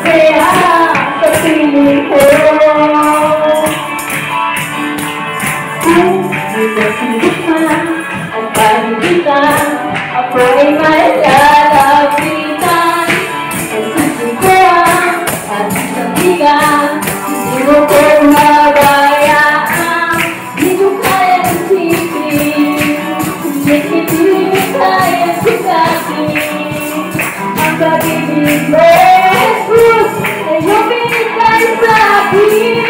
masaya sa piling ko. Kung nagkasindik man ang panigitan, ako ay may lalapitan. Nagsusukuan at isang higan, hindi mo ko mabayaan. Di ko kaya isipin, hindi mo kaya sigasin. Ang pag-ibig mo, Jesus, ay iyong binigay sa akin.